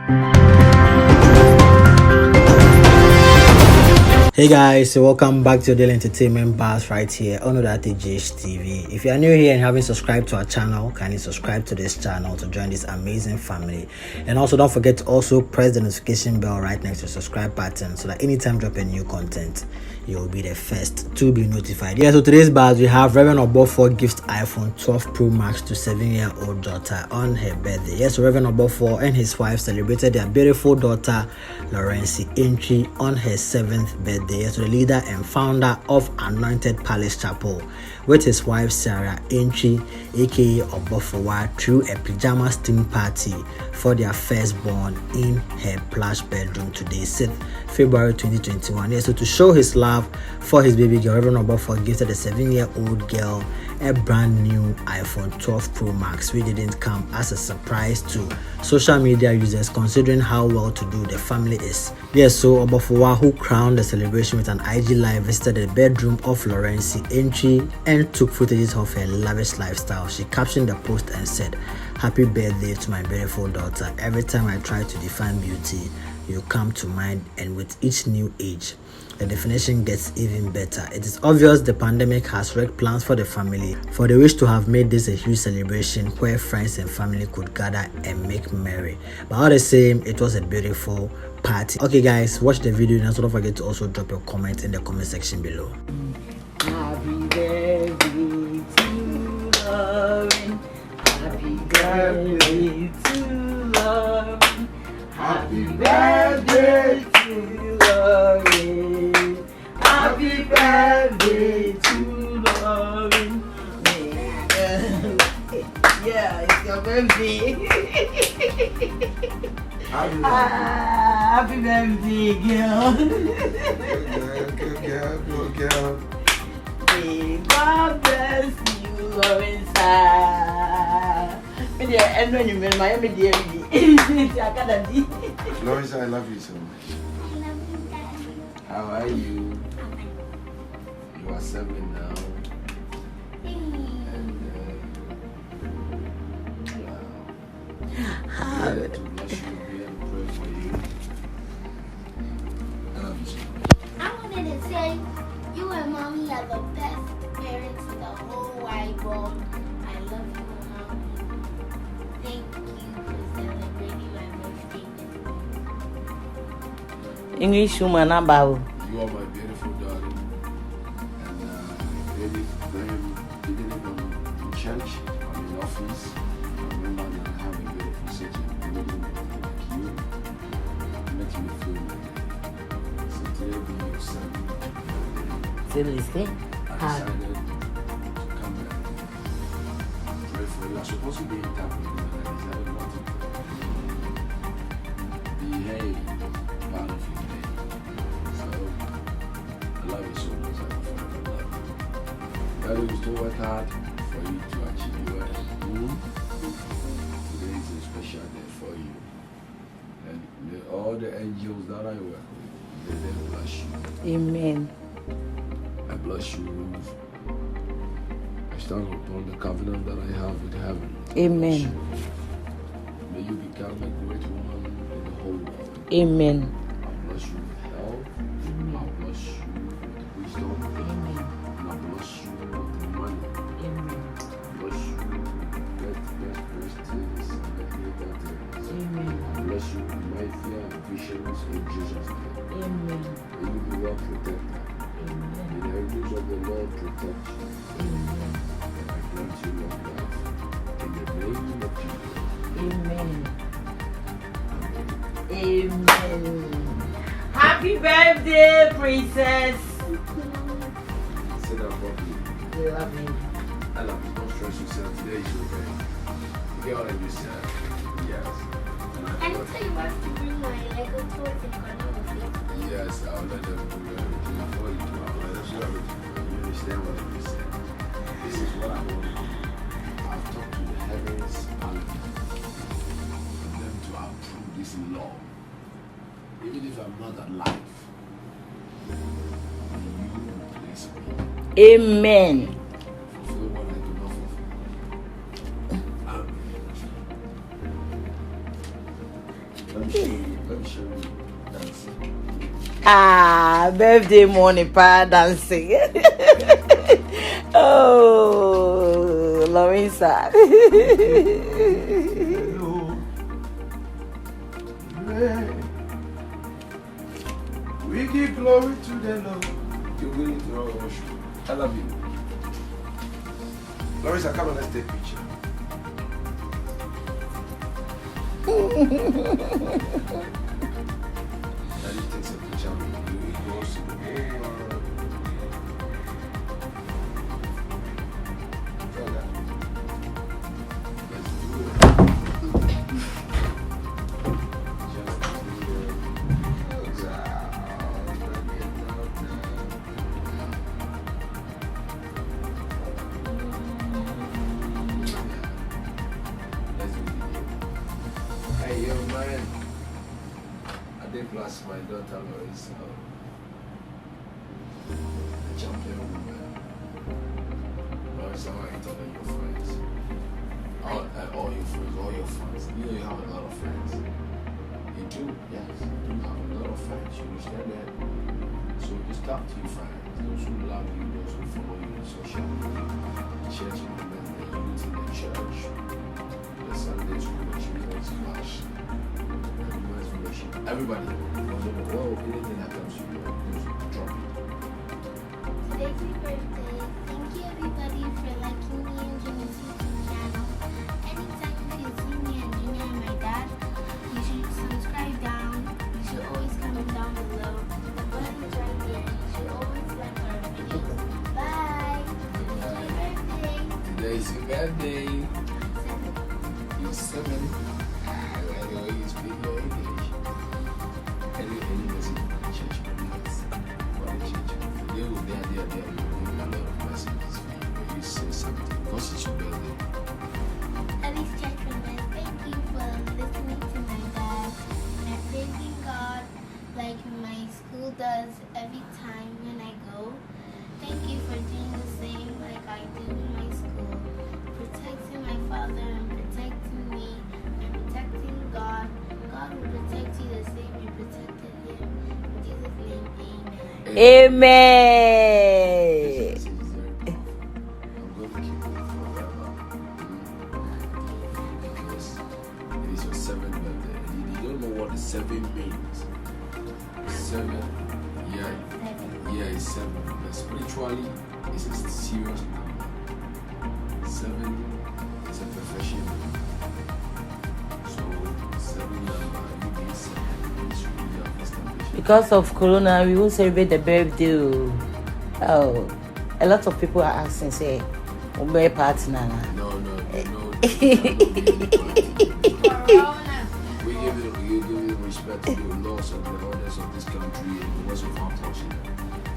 Hey guys, so welcome back to the Daily Entertainment Bars right here on GH TV. If you are new here and haven't subscribed to our channel, kindly subscribe to this channel to join this amazing family. And also don't forget to also press the notification bell right next to the subscribe button so that anytime drop a new content, you will be the first to be notified. Yeah, so today's bars we have Reverend Obofuor gives iPhone 12 Pro Max to 7-year-old daughter on her birthday. Yes, so Reverend Obofuor and his wife celebrated their beautiful daughter Lawrence entry on her 7th birthday. So the leader and founder of Anointed Palace Chapel with his wife Sarah Entry aka Obofuor threw a pajamas theme party for their firstborn in her plush bedroom today, 6th February 2021. Yeah, so to show his love for his baby girl, Reverend Obofuor gifted a 7-year-old girl a brand new iPhone 12 Pro Max, which didn't come as a surprise to social media users considering how well to do the family is. Yes, so Obofuor, who crowned the celebration with an IG live, visited the bedroom of Lawrence Entry and took footages of her lavish lifestyle. She captioned the post and said, "Happy birthday to my beautiful daughter. Every time I try to define beauty, you come to mind, and with each new age, the definition gets even better. It is obvious the pandemic has wrecked plans for the family, for they wish to have made this a huge celebration where friends and family could gather and make merry. But all the same, it was a beautiful party." Okay guys, watch the video and also don't forget to also drop your comment in the comment section below. Happy birthday to Lauren. Happy birthday to Lauren. Happy birthday to Lauren. Happy birthday to Lauren. Yeah, it's your birthday. Happy birthday, girl. Good girl. May God bless you, Lawrence. Lawrence, I love you so much. How are you? You are 7 now. And wow. To bless you and pray for you. I love you so much. I wanted to say you and mommy are the best parents in the whole wide world. I love you, mommy. Thank you for celebrating my birthday with me. English woman about. You are my beautiful daughter. And really, even if I'm in church, I'm in office, I remember that I have a beautiful setting. Living like you. It makes me feel like so today being your son. Seriously? I decided to come back and pray for you. I was supposed to be in town with you, but I decided not to behave part of your day. So I love you so much. I forever love you. God will still work hard for you to achieve your aim. Today is a special day for you. And may all the angels that I work with, may they bless you. Amen. I bless you. I stand upon the covenant that I have with heaven. Amen. May you become a great woman in the whole world. Amen. I bless you with health. I bless you with wisdom. Amen. And I bless you with money. Amen. I bless you with blessings and greater things. Amen. I bless you with mighty and visions in Jesus' name. Amen. May you be well protected. Amen. May the angels of the Lord protect you. Amen. And I grant you long life. In the name of Jesus. Amen. Amen. Happy birthday, princess. Sit down properly. We love you. I love you. Don't stress yourself. Today is your day. You get what I just said? Yes. I didn't tell you what to bring my Lego toys and Cardinals. Yes, I'll let them do everything for you. I'll let them do everything. You understand what I just said? This is what I want to do. I've talked to the heavens and for them to approve this law. Even if I'm not alive, may you replace me. Amen. Fulfill what I do not fulfill. Let me show you dancing. Birthday morning pa dancing. Oh, Larissa. Hello. Hey. We give glory to the Lord. You're willing to roll our shoe. I love you. Larissa, come on, let's take a picture. Daddy takes a picture of you. It goes to the whole world. Tell that. Let's do it. Just do it. Hey, yo, man. I did bless my daughter, Larissa. The champion woman. Larissa, why are you telling your friends? All your friends, all your friends. You know you have a lot of friends. You do, yes. You have a lot of friends. You understand that? So just talk to your friends. Those who love you, those who follow you on social media, the church movement, the youth in the church, the Sunday school, the children's class, the women's fellowship. Everybody, well, anything that comes to you, just drop it. Today's my birthday. Thank you everybody for liking me and Jimmy's YouTube channel. Anytime you see me and Jimmy and my dad, you should subscribe down. You should always comment down below. The button is right there. You should always like our videos. Bye. Today's my birthday. Today's your birthday. You're 7. Anyway, you speak your English. Any message from the church, please. For the church. They will be there. You will give a lot of messages for you. When you say something, because it's your birthday. Ellis Church members, thank you for listening to my dad and praising God like my school does every time when I go. Thank you for doing the same like I do in my school. Protecting my father and protecting me and protecting God. God will protect you the same you protected him. In Jesus' name, amen. Amen. This is very powerful. I'm going to keep it forever. Because it is your 7th birthday. And you don't know what the 7 means. 7, yeah, it's 7. But spiritually, it's a serious number. 7 is a perfection. So, 7 number, you need 7. It's really a established. Because of Corona, we won't celebrate the birthday. Oh, a lot of people are asking, say, "Ube party nana." No. Corona. We give it respect to the laws and the orders of this country and the laws of our country.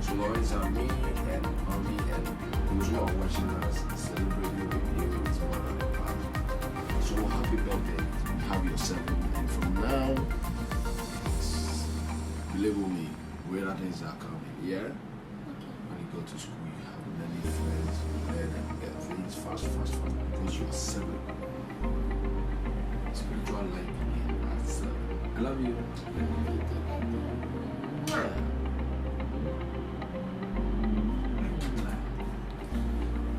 So Lawrence and me and Mommy and those who are watching us celebrating with you is more than a party. So happy birthday. Have your 7. And from now, believe me, greater things are coming. Yeah? When you go to school, you have many friends, you learn and get things fast, because you are 7. Spiritual life begins at 7. I love you. Yeah.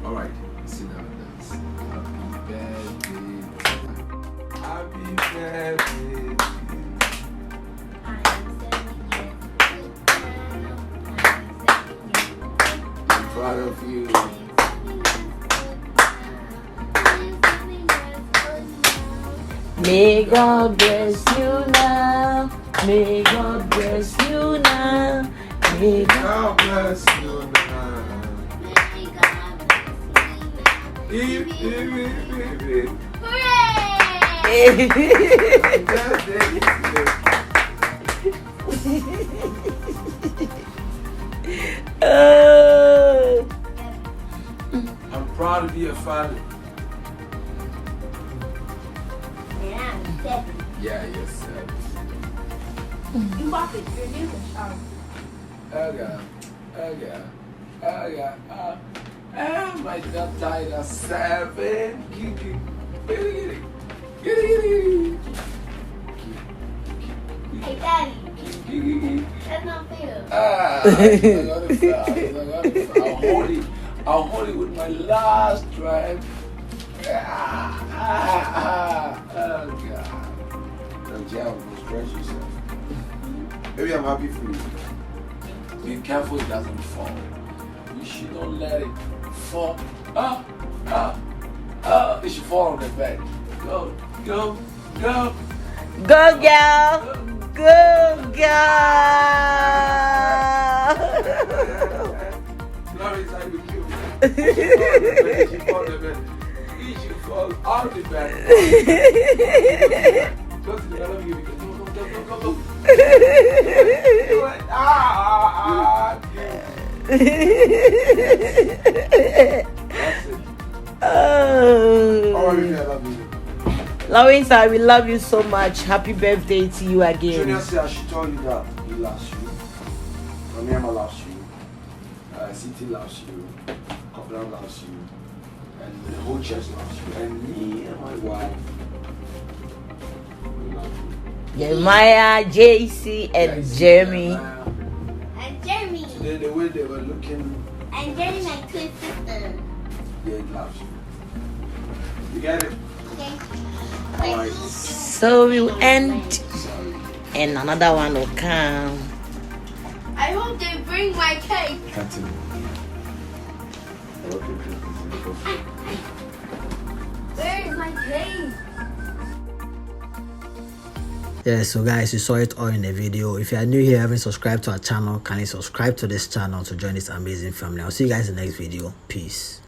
All right, sit down and dance. Happy birthday. Happy birthday. I am 7 years old now. I am 7 years old. I'm proud of you. May God bless you now. May God bless you now. May God. God bless you now. Hip, hip, hip, hip, hip. I'm proud to be a father. Yeah, yes, sir. Oh my God, tied at 7. Get it. Hey, Daddy. That's not fair. It's not gonna fly. I'll hold it with my last drive. Oh God. Don't jam, don't stretch yourself. Maybe I'm happy for you. Be careful it doesn't fall. You should not let it fall. It should fall on the bed. Go. Go, girl. Go, girl. Glory side with you. She fall on the bed. He should fall on the bed. Go to the bed. Let me give you. Go. That's it. Oh, I love you. Lawrence, I will love you so much. Happy birthday to you again. Junior said I should tell you that he loves you. Mamiama loves you. City loves you. Covenant loves you. And the whole church loves you. And me and my wife, we love you. Jeremiah, JC, and Yes, Jeremy. And Jeremy. Today, the way they were looking, And Jeremy, my twin sister. yeah, it loves you. You get it? Okay. Alright. So we'll end, Sorry. and another one will come. I hope they bring my cake. Cut it. Okay. Where is my cake? Yeah, so guys, you saw it all in the video. If you are new here, haven't subscribed to our channel, can you subscribe to this channel to join this amazing family? I'll see you guys in the next video. Peace.